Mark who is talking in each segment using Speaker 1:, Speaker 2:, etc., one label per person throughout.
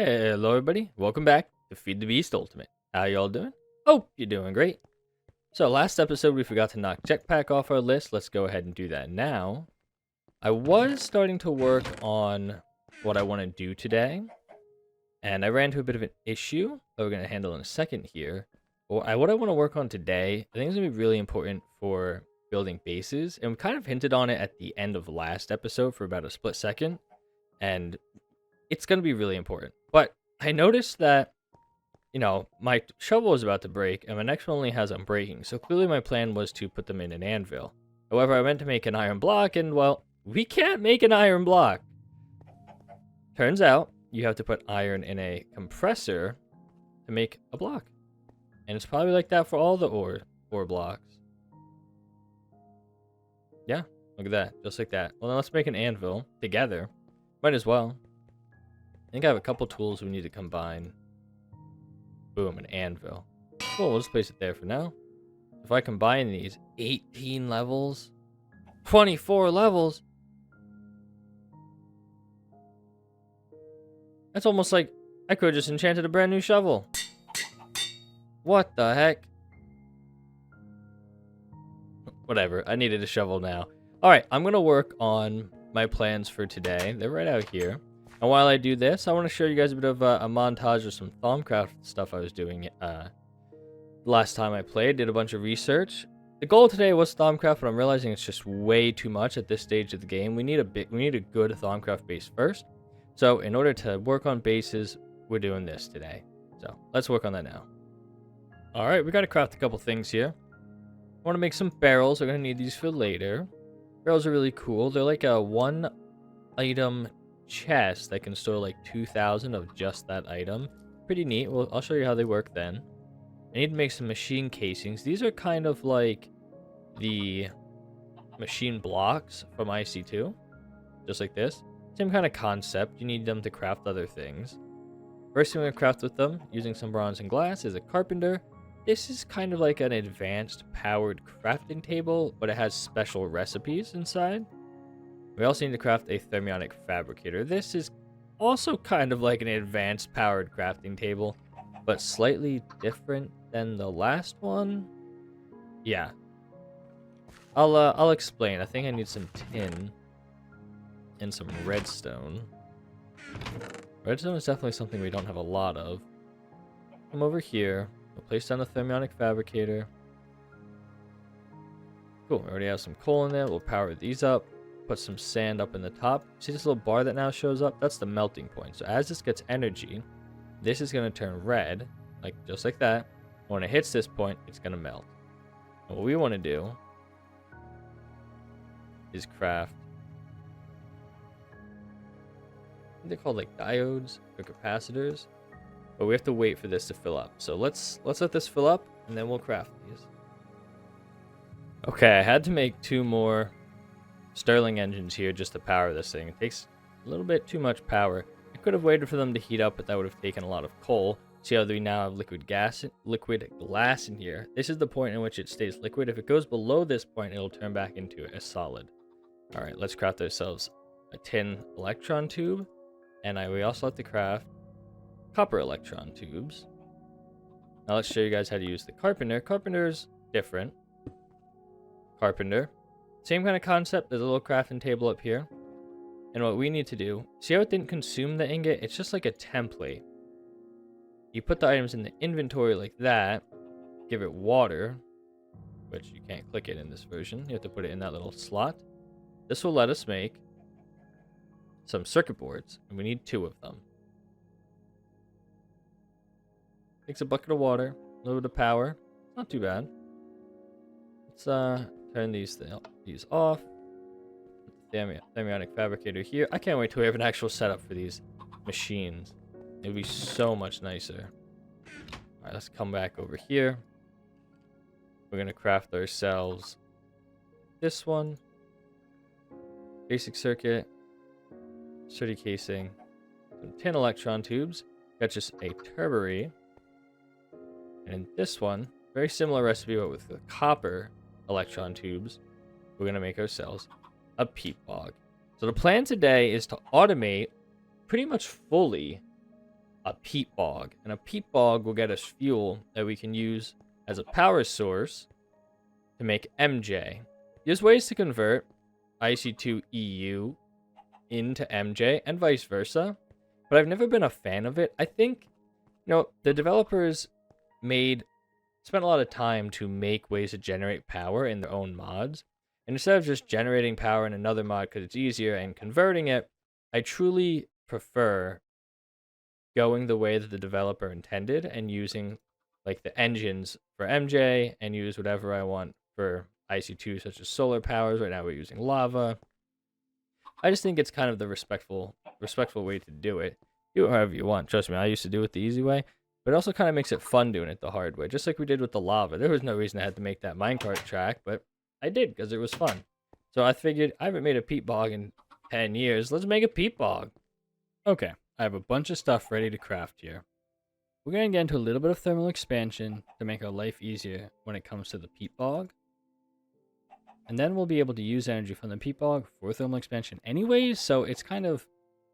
Speaker 1: Hello, everybody. Welcome back to Feed the Beast Ultimate. How y'all doing? Hope you're doing great. So, last episode we forgot to knock Jetpack off our list. Let's go ahead and do that now. I was starting to work on what I want to do today, and I ran into a bit of an issue that we're going to handle in a second here. What I want to work on today, I think is going to be really important for building bases, and we kind of hinted on it at the end of last episode for about a split second, and it's going to be really important. But I noticed that, my shovel is about to break, and my next one only has unbreaking. So clearly my plan was to put them in an anvil. However, I meant to make an iron block, and, well, we can't make an iron block. Turns out, you have to put iron in a compressor to make a block. And it's probably like that for all the ore blocks. Yeah, look at that. Just like that. Well, then let's make an anvil together. Might as well. I think I have a couple tools we need to combine. Boom, an anvil. Cool, we'll just place it there for now. If I combine these, 18 levels, 24 levels. That's almost like I could have just enchanted a brand new shovel. What the heck? Whatever, I needed a shovel now. Alright, I'm going to work on my plans for today. They're right out here. And while I do this, I want to show you guys a bit of a montage of some Thaumcraft stuff I was doing last time I played. Did a bunch of research. The goal today was Thaumcraft, but I'm realizing it's just way too much at this stage of the game. We need a good Thaumcraft base first. So in order to work on bases, we're doing this today. So let's work on that now. All right, we got to craft a couple things here. I want to make some barrels. We're going to need these for later. Barrels are really cool. They're like a one item chest that can store like 2,000 of just that item. Pretty neat. Well, I'll show you how they work then. I need to make some machine casings. These are kind of like the machine blocks from IC2. Just like this. Same kind of concept. You need them to craft other things. First thing we're going to craft with them, using some bronze and glass, is a carpenter. This is kind of like an advanced powered crafting table, but it has special recipes inside. We also need to craft a thermionic fabricator. This is also kind of like an advanced powered crafting table, but slightly different than the last one. Yeah. I'll explain. I think I need some tin and some redstone. Redstone is definitely something we don't have a lot of. Come over here. We'll place down the thermionic fabricator. Cool. We already have some coal in there. We'll power these up. Put some sand up in the top. See this little bar that now shows up? That's the melting point. So as this gets energy, this is going to turn red, just like that. When it hits this point, it's going to melt. And what we want to do is craft, I think they're called like diodes or capacitors, but we have to wait for this to fill up. So let's let this fill up, and then we'll craft these. Okay, I had to make 2 more Stirling engines here just to power this thing. It takes a little bit too much power. I could have waited for them to heat up, but that would have taken a lot of coal. See how we now have liquid glass in here. This is the point in which it stays liquid. If it goes below this point, it'll turn back into a solid. All right, let's craft ourselves a tin electron tube, and we also have to craft copper electron tubes. Now let's show you guys how to use the carpenter. Carpenter's different. Carpenter. Same kind of concept. There's a little crafting table up here. And what we need to do, see how it didn't consume the ingot? It's just like a template. You put the items in the inventory like that. Give it water, which you can't click it in this version. You have to put it in that little slot. This will let us make some circuit boards, and we need 2 of them. Takes a bucket of water, a little bit of power. Not too bad. Let's turn these off. Thermionic fabricator here. I can't wait till we have an actual setup for these machines. It'll be so much nicer. Alright, let's come back over here. We're going to craft ourselves this one. Basic circuit. Sturdy casing. Some tin electron tubes. Got just a turbary. And in this one, very similar recipe, but with the copper electron tubes, we're going to make ourselves a peat bog. So the plan today is to automate pretty much fully a peat bog. And a peat bog will get us fuel that we can use as a power source to make MJ. There's ways to convert IC2EU into MJ and vice versa, but I've never been a fan of it. I think, the developers spent a lot of time to make ways to generate power in their own mods. And instead of just generating power in another mod because it's easier and converting it, I truly prefer going the way that the developer intended and using like the engines for MJ and use whatever I want for IC2, such as solar powers. Right now we're using lava. I just think it's kind of the respectful way to do it. Do it however you want. Trust me, I used to do it the easy way. But it also kind of makes it fun doing it the hard way, just like we did with the lava. There was no reason I had to make that minecart track, but I did because it was fun. So I figured I haven't made a peat bog in 10 years. Let's make a peat bog. Okay, I have a bunch of stuff ready to craft here. We're going to get into a little bit of thermal expansion to make our life easier when it comes to the peat bog. And then we'll be able to use energy from the peat bog for thermal expansion anyways, so it's kind of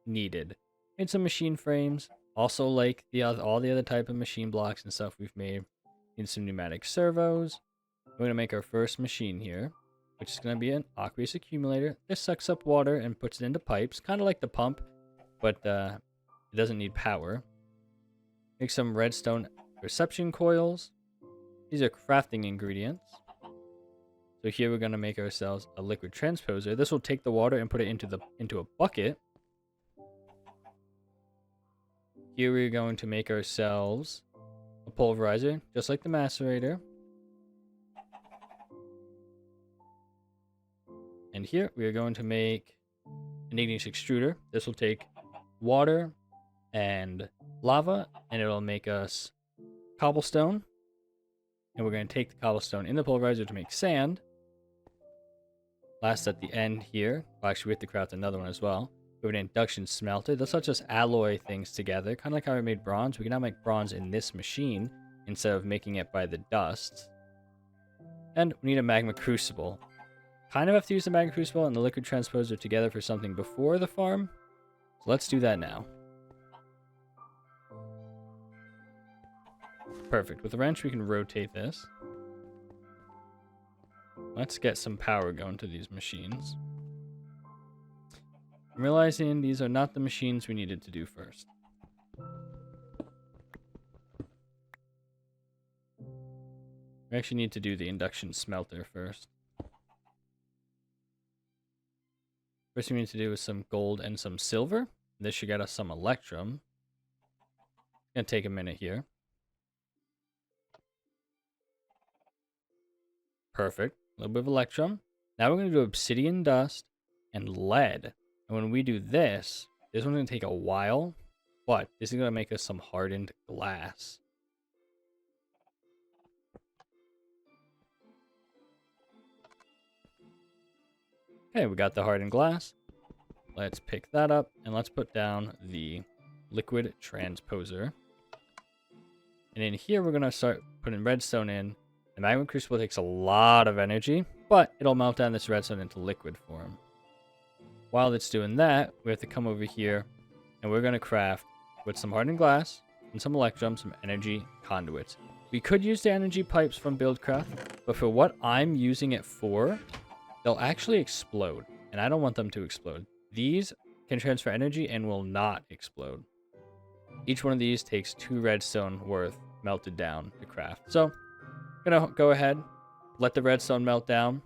Speaker 1: needed. Made some machine frames. Also, like all the other type of machine blocks and stuff we've made. Need some pneumatic servos. We're going to make our first machine here, which is going to be an aqueous accumulator. This sucks up water and puts it into pipes, kind of like the pump, but it doesn't need power. Make some redstone reception coils. These are crafting ingredients. So here we're going to make ourselves a liquid transposer. This will take the water and put it into a bucket. Here we're going to make ourselves a pulverizer, just like the macerator. And here we are going to make an igneous extruder. This will take water and lava, and it'll make us cobblestone. And we're going to take the cobblestone in the pulverizer to make sand. Last at the end here, well, actually we have to craft another one as well. We have an induction smelter. This lets us alloy things together, kind of like how we made bronze. We can now make bronze in this machine instead of making it by the dust. And we need a magma crucible. Kind of have to use the magma crucible and the liquid transposer together for something before the farm. So let's do that now. Perfect. With a wrench we can rotate this. Let's get some power going to these machines. I'm realizing these are not the machines we needed to do first. We actually need to do the induction smelter first. First thing we need to do is some gold and some silver. This should get us some electrum. It's going to take a minute here. Perfect. A little bit of electrum. Now we're going to do obsidian dust and lead. And when we do this one's going to take a while, but this is going to make us some hardened glass. Okay, we got the hardened glass. Let's pick that up, and let's put down the liquid transposer. And in here, we're going to start putting redstone in. The magma crucible takes a lot of energy, but it'll melt down this redstone into liquid form. While it's doing that, we have to come over here, and we're going to craft with some hardened glass and some electrum, some energy conduits. We could use the energy pipes from Buildcraft, but for what I'm using it for, they'll actually explode, and I don't want them to explode. These can transfer energy and will not explode. Each one of these takes 2 redstone worth melted down to craft. So, I'm going to go ahead, let the redstone melt down.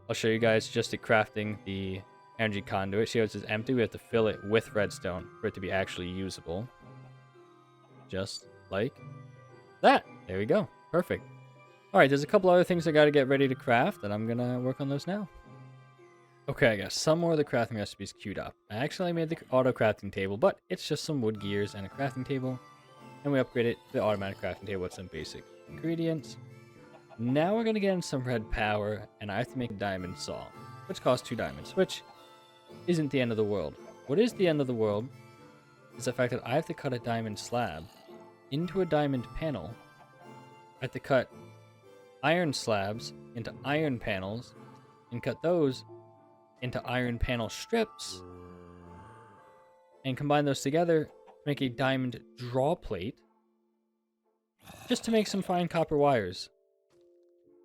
Speaker 1: I'll show you guys just at crafting the energy conduit. See how it says empty? We have to fill it with redstone for it to be actually usable. Just like that. There we go. Perfect. Alright, there's a couple other things I got to get ready to craft, and I'm going to work on those now. Okay, I got some more of the crafting recipes queued up. I actually made the auto crafting table, but it's just some wood gears and a crafting table. And we upgrade it to the automatic crafting table with some basic ingredients. Now we're going to get in some red power, and I have to make a diamond saw, which costs 2 diamonds, which isn't the end of the world. What is the end of the world is the fact that I have to cut a diamond slab into a diamond panel. I have to cut iron slabs into iron panels and cut those into iron panel strips and combine those together make a diamond draw plate just to make some fine copper wires.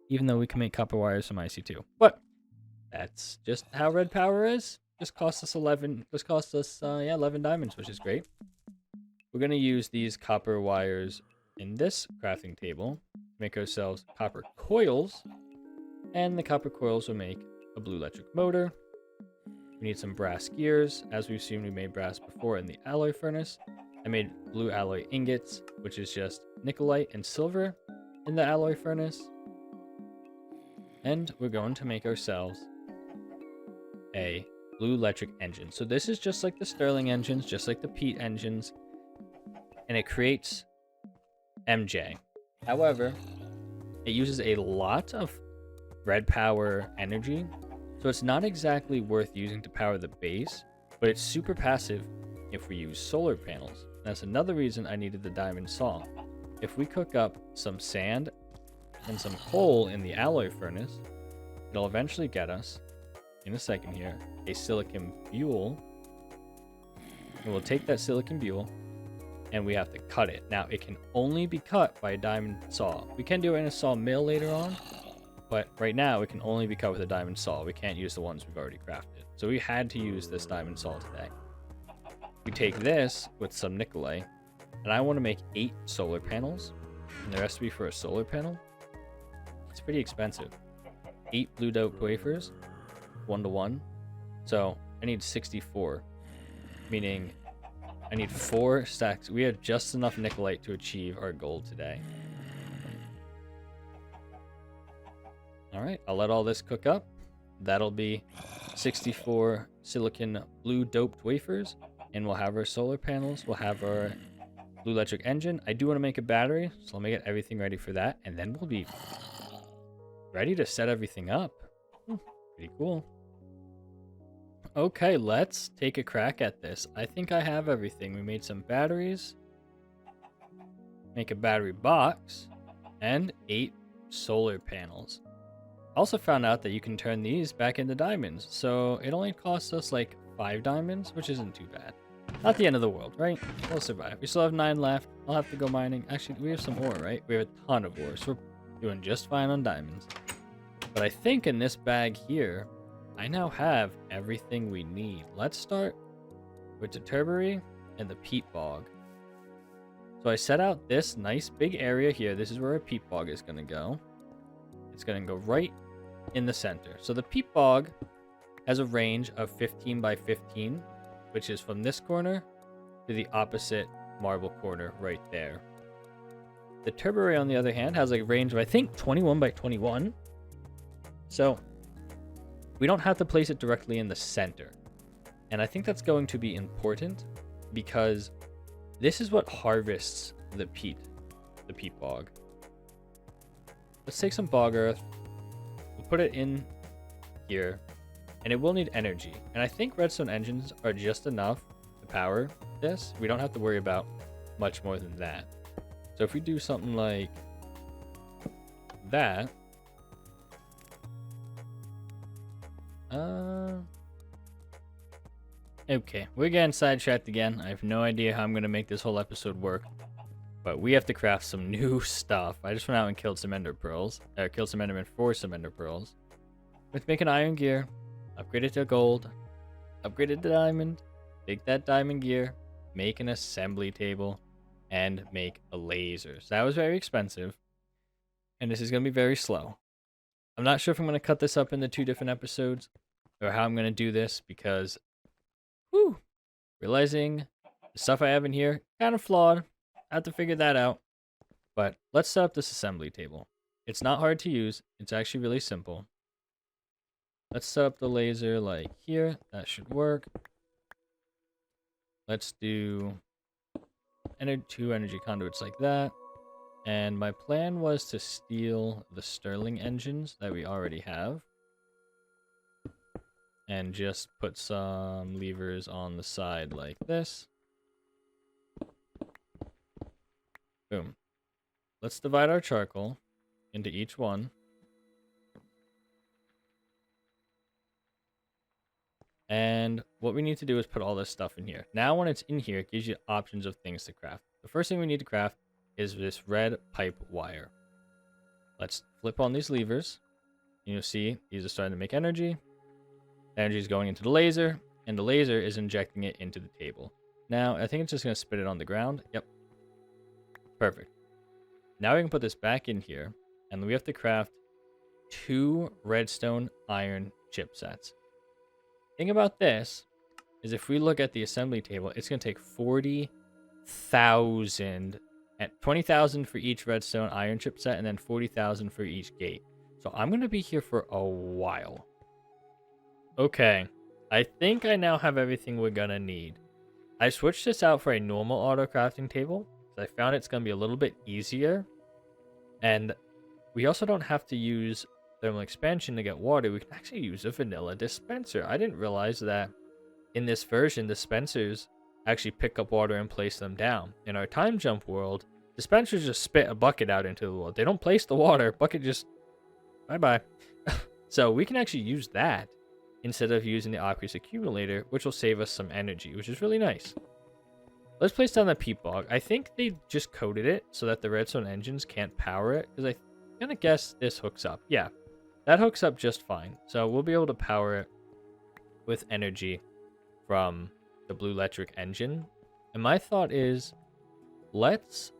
Speaker 1: Even though we can make copper wires from IC2. But that's just how red power is. Just cost us 11. This cost us 11 diamonds, which is great. We're gonna use these copper wires in this crafting table to make ourselves copper coils, and the copper coils will make a blue electric motor. We need some brass gears. As we've seen, we made brass before in the alloy furnace. I made blue alloy ingots, which is just nickelite and silver in the alloy furnace. And we're going to make ourselves a blue electric engine. So this is just like the Stirling engines, just like the Peat engines, and it creates MJ. However, it uses a lot of red power energy, so it's not exactly worth using to power the base, but it's super passive if we use solar panels. That's another reason I needed the diamond saw. If we cook up some sand and some coal in the alloy furnace, it'll eventually get us, in a second here, a silicon buell. And we'll take that silicon buell and we have to cut it. Now, it can only be cut by a diamond saw. We can do it in a sawmill later on, but right now it can only be cut with a diamond saw. We can't use the ones we've already crafted. So we had to use this diamond saw today. We take this with some nickelite, and I want to make 8 solar panels, and the recipe for a solar panel, it's pretty expensive. 8 blue doped wafers, 1-to-1. So I need 64, meaning I need 4 stacks. We have just enough nickelite to achieve our goal today. All right, I'll let all this cook up. That'll be 64 silicon blue doped wafers, and we'll have our solar panels. We'll have our blue electric engine. I do want to make a battery, so I'll make it everything ready for that, and then we'll be ready to set everything up. Pretty cool. Okay, let's take a crack at this. I think I have everything. We made some batteries, make a battery box, and 8 solar panels. Also found out that you can turn these back into diamonds, so it only costs us like 5 diamonds, which isn't too bad. Not the end of the world, right? We'll survive. We still have 9 left. I'll have to go mining. Actually, we have some ore, right? We have a ton of ore, so we're doing just fine on diamonds. But I think in this bag here, I now have everything we need. Let's start with the turbary and the peat bog. So I set out this nice big area here. This is where a peat bog is going to go. It's going to go right in the center. So the peat bog has a range of 15 by 15, which is from this corner to the opposite marble corner right there. The turbary, on the other hand, has a range of, I think, 21 by 21. So we don't have to place it directly in the center. And I think that's going to be important because this is what harvests the peat bog. Let's take some bog earth. We'll put it in here, and it will need energy. And I think redstone engines are just enough to power this. We don't have to worry about much more than that. So if we do something like that, okay, we're getting sidetracked again. I have no idea how I'm going to make this whole episode work, but we have to craft some new stuff. I just went out and killed some ender pearls, killed some endermen for some ender pearls. Let's make an iron gear, upgrade it to gold, upgrade it to diamond, take that diamond gear, make an assembly table, and make a laser. So that was very expensive, and this is going to be very slow. I'm not sure if I'm going to cut this up into 2 different episodes or how I'm going to do this because, realizing the stuff I have in here kind of flawed. I have to figure that out. But let's set up this assembly table. It's not hard to use. It's actually really simple. Let's set up the laser like here. That should work. Let's do 2 energy conduits like that. And my plan was to steal the Stirling engines that we already have and just put some levers on the side like this. Boom. Let's divide our charcoal into each one. And what we need to do is put all this stuff in here. Now, when it's in here, it gives you options of things to craft. The first thing we need to craft is this red pipe wire. Let's flip on these levers. You'll see these are starting to make energy. Energy is going into the laser, and the laser is injecting it into the table. Now, I think it's just going to spit it on the ground. Yep. Perfect. Now we can put this back in here, and we have to craft 2 redstone iron chipsets. Thing about this is if we look at the assembly table, it's going to take 40,000 at 20,000 for each redstone iron chipset, and then 40,000 for each gate. So I'm going to be here for a while. Okay, I think I now have everything we're going to need. I switched this out for a normal auto crafting table, so I found it's going to be a little bit easier. And we also don't have to use thermal expansion to get water. We can actually use a vanilla dispenser. I didn't realize that in this version, dispensers actually pick up water and place them down. In our time jump world, dispensers just spit a bucket out into the world. They don't place the water. Bucket just bye-bye. So we can actually use that instead of using the aqueous accumulator, which will save us some energy, which is really nice. Let's place down the peat bog. I think they just coded it so that the redstone engines can't power it, because I'm gonna guess this hooks up. Yeah, that hooks up just fine. So we'll be able to power it with energy from the blue electric engine. And my thought is, let's,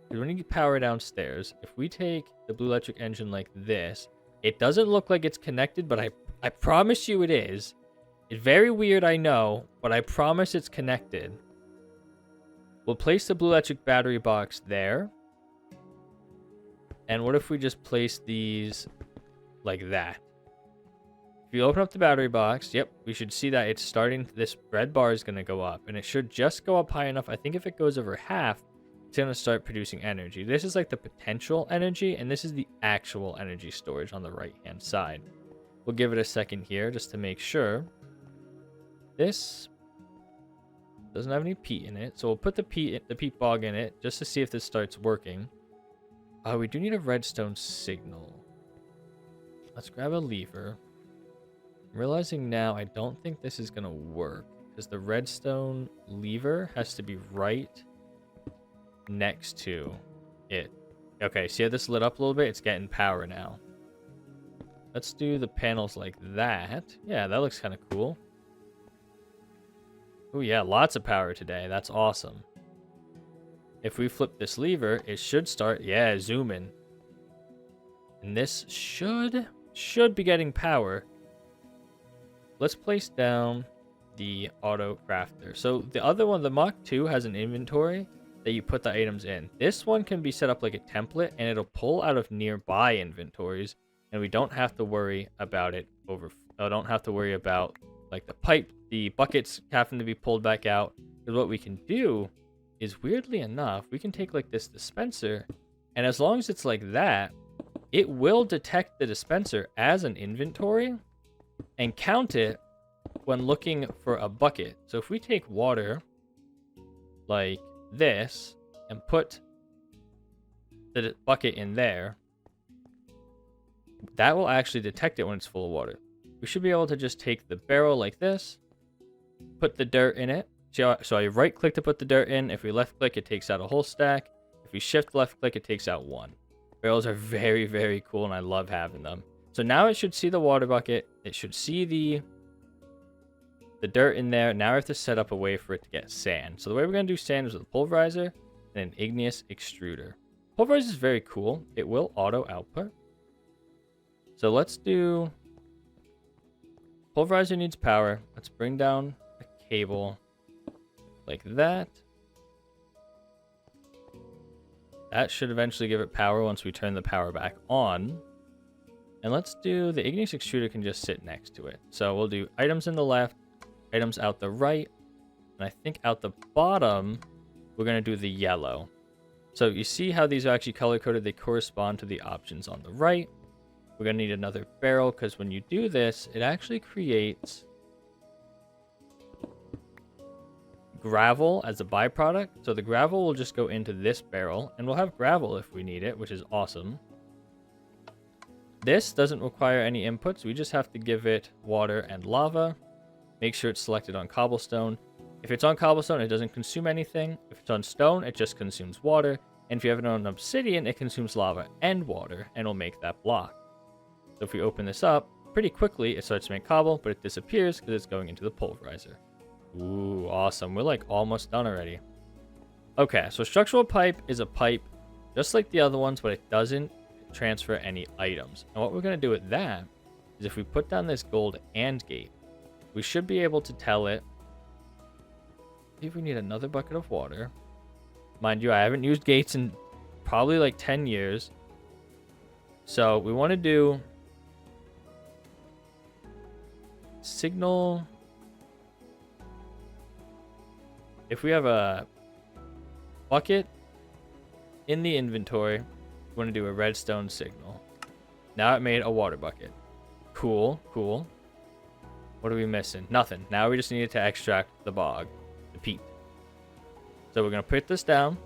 Speaker 1: when you power downstairs, if we take the blue electric engine like this, it doesn't look like it's connected, but I promise you it is. It's very weird, I know, but I promise it's connected. We'll place the blue electric battery box there. And what if we just place these like that? If you open up the battery box, yep, we should see that it's starting, this red bar is going to go up. And it should just go up high enough. I think if it goes over half, it's going to start producing energy. This is like the potential energy, and this is the actual energy storage on the right-hand side. We'll give it a second here just to make sure. This doesn't have any peat in it, so we'll put the peat bog in it just to see if this starts working. We do need a redstone signal. Let's grab a lever. I'm realizing now I don't think this is going to work because the redstone lever has to be right next to it. Okay, see how this lit up a little bit? It's getting power now. Let's do the panels like that. Yeah, that looks kind of cool. Oh yeah, lots of power today. That's awesome. If we flip this lever, it should start, yeah, zoom in. And this should be getting power. Let's place down the auto crafter. So the other one, the Mach 2, has an inventory that you put the items in. This one can be set up like a template, and it'll pull out of nearby inventories, and we don't have to worry about it don't have to worry about like the buckets having to be pulled back out. Because what we can do is, weirdly enough, we can take like this dispenser, and as long as it's like that, it will detect the dispenser as an inventory and count it when looking for a bucket. So if we take water like this and put the bucket in there, that will actually detect it when it's full of water. We should be able to just take the barrel like this, put the dirt in it. So I right click to put the dirt in. If we left click, it takes out a whole stack. If we shift left click, it takes out one. Barrels are very, very cool, and I love having them. So now it should see the water bucket. It should see the dirt in there. Now I have to set up a way for it to get sand. So the way we're going to do sand is with a pulverizer and an igneous extruder. Pulverizer is very cool. It will auto output. So let's do... Pulverizer needs power. Let's bring down a cable like that. That should eventually give it power once we turn the power back on. And let's do... The igneous extruder can just sit next to it. So we'll do items in the left, items out the right, and I think out the bottom, we're going to do the yellow. So you see how these are actually color-coded? They correspond to the options on the right. We're going to need another barrel, because when you do this, it actually creates gravel as a byproduct. So the gravel will just go into this barrel, and we'll have gravel if we need it, which is awesome. This doesn't require any inputs. We just have to give it water and lava. Make sure it's selected on cobblestone. If it's on cobblestone, it doesn't consume anything. If it's on stone, it just consumes water. And if you have it on obsidian, it consumes lava and water, and will make that block. So if we open this up, pretty quickly, it starts to make cobble, but it disappears because it's going into the pulverizer. Ooh, awesome. We're like almost done already. Okay, so structural pipe is a pipe just like the other ones, but it doesn't transfer any items. And what we're going to do with that is if we put down this gold and gate, we should be able to tell it. See if we need another bucket of water. Mind you, I haven't used gates in probably like 10 years. So we want to do signal. If we have a bucket in the inventory, we want to do a redstone signal. Now it made a water bucket. Cool, cool. What are we missing? Nothing. Now we just need to extract the bog, the peat. So we're going to put this down.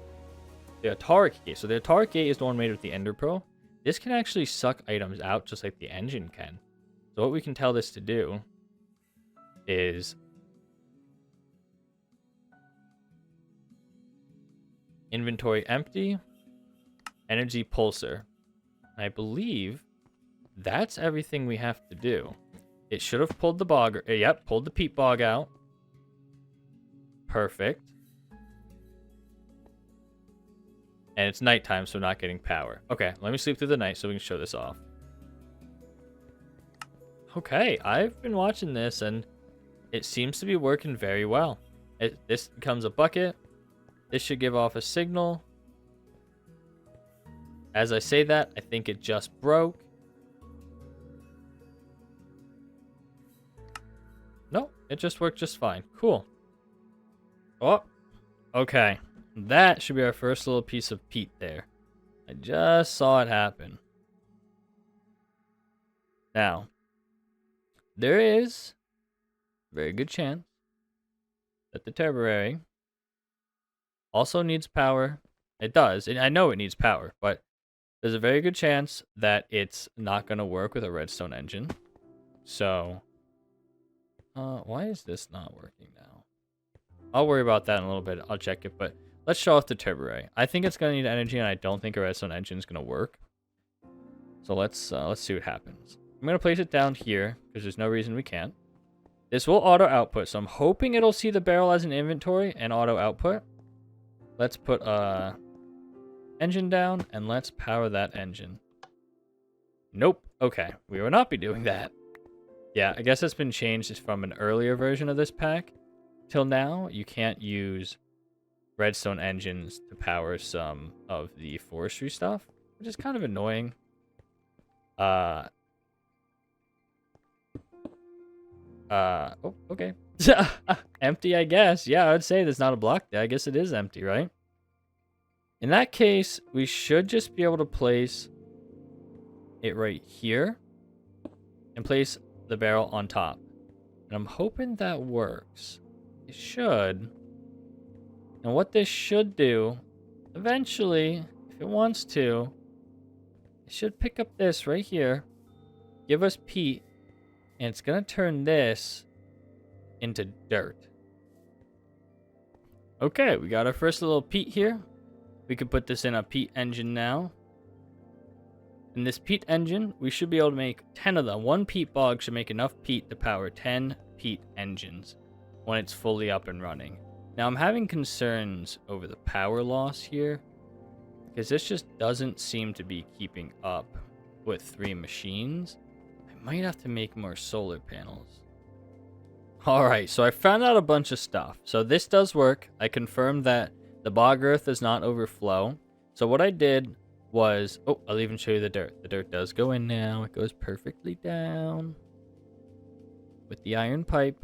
Speaker 1: The Ataric gate. So the Ataric gate is the one made with the Ender Pearl. This can actually suck items out just like the engine can. So what we can tell this to do is inventory empty, energy pulsar. I believe that's everything we have to do. It should have pulled the bog. Yep, pulled the peat bog out. Perfect. And it's nighttime, so we're not getting power. Okay, let me sleep through the night so we can show this off. Okay, I've been watching this, and it seems to be working very well. This becomes a bucket. This should give off a signal. As I say that, I think it just broke. No, it just worked just fine. Cool. Oh, okay. That should be our first little piece of peat there. I just saw it happen. Now, there is a very good chance that the temporary also needs power. It does. And I know it needs power, but there's a very good chance that it's not going to work with a redstone engine. So, why is this not working now? I'll worry about that in a little bit. I'll check it, but let's show off the turbo ray. I think it's going to need energy, and I don't think a redstone engine is going to work. So let's see what happens. I'm going to place it down here because there's no reason we can't. This will auto output, so I'm hoping it'll see the barrel as an inventory and auto output. Let's put a engine down, and let's power that engine. Nope. Okay, we will not be doing that. Yeah, I guess it's been changed from an earlier version of this pack. Till now, you can't use redstone engines to power some of the forestry stuff, which is kind of annoying. Oh, okay. Empty, I guess. Yeah, I would say there's not a block there. I guess it is empty, right? In that case, we should just be able to place it right here and place the barrel on top. And I'm hoping that works. It should. And what this should do, eventually, if it wants to, it should pick up this right here, give us peat, and it's going to turn this into dirt. Okay, we got our first little peat here. We could put this in a peat engine now. In this peat engine, we should be able to make 10 of them. One peat bog should make enough peat to power 10 peat engines when it's fully up and running. Now, I'm having concerns over the power loss here because this just doesn't seem to be keeping up with 3 machines. I might have to make more solar panels. Alright, so I found out a bunch of stuff. So this does work. I confirmed that the bog earth does not overflow. So what I did was... Oh, I'll even show you the dirt. The dirt does go in now. It goes perfectly down with the iron pipe.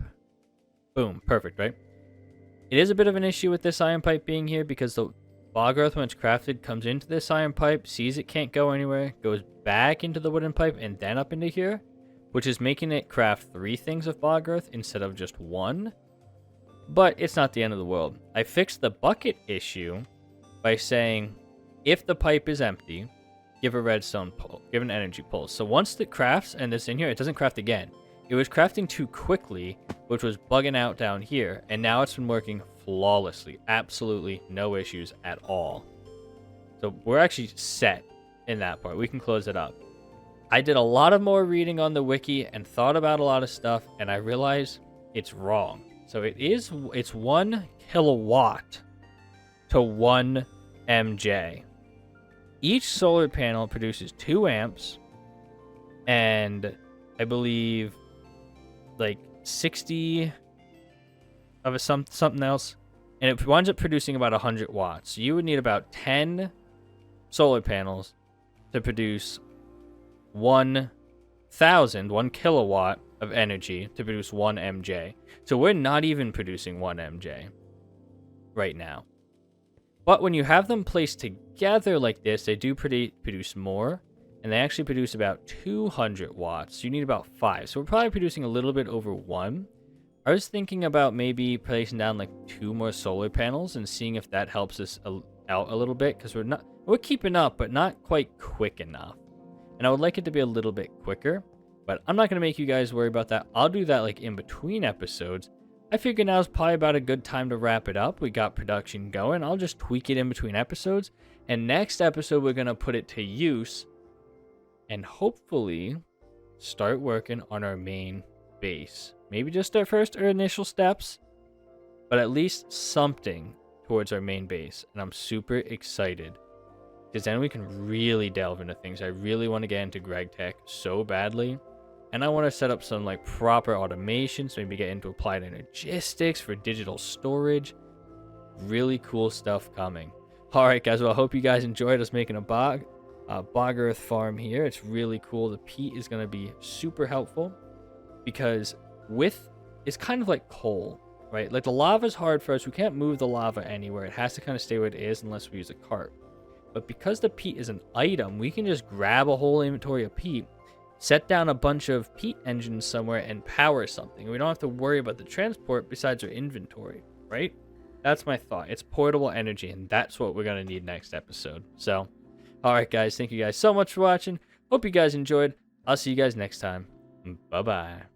Speaker 1: Boom. Perfect, right? It is a bit of an issue with this iron pipe being here because the bog earth, when it's crafted, comes into this iron pipe, sees it can't go anywhere, goes back into the wooden pipe, and then up into here, which is making it craft 3 things of bog earth instead of just 1. But it's not the end of the world. I fixed the bucket issue by saying, if the pipe is empty, give a redstone pull, give an energy pulse. So once it crafts and it's in here, it doesn't craft again. It was crafting too quickly, which was bugging out down here, and now it's been working flawlessly. Absolutely no issues at all. So we're actually set in that part. We can close it up. I did a lot of more reading on the wiki and thought about a lot of stuff, and I realized it's wrong. So it's 1 kilowatt to 1 MJ. Each solar panel produces 2 amps and I believe like 60 of something else, and it winds up producing about 100 watts. So you would need about 10 solar panels to produce 1 kilowatt of energy to produce 1 MJ. So we're not even producing 1 MJ right now. But when you have them placed together like this, they do produce more, and they actually produce about 200 watts. You need about 5. So we're probably producing a little bit over 1. I was thinking about maybe placing down like 2 more solar panels and seeing if that helps us out a little bit, because we're keeping up, but not quite quick enough. And I would like it to be a little bit quicker, but I'm not going to make you guys worry about that. I'll do that like in between episodes. I figure now is probably about a good time to wrap it up. We got production going. I'll just tweak it in between episodes. And next episode, we're going to put it to use and hopefully start working on our main base. Maybe just our first or initial steps, but at least something towards our main base. And I'm super excited because then we can really delve into things. I really want to get into Greg Tech so badly. And I want to set up some like proper automations, maybe get into applied energistics for digital storage. Really cool stuff coming. All right, guys. Well, I hope you guys enjoyed us making a bog earth farm here. It's really cool. The peat is going to be super helpful because it's kind of like coal, right? Like the lava is hard for us. We can't move the lava anywhere. It has to kind of stay where it is unless we use a cart. But because the peat is an item, we can just grab a whole inventory of peat, set down a bunch of peat engines somewhere, and power something. We don't have to worry about the transport besides our inventory, right? That's my thought. It's portable energy, and that's what we're going to need next episode. So, all right, guys. Thank you guys so much for watching. Hope you guys enjoyed. I'll see you guys next time. Bye-bye.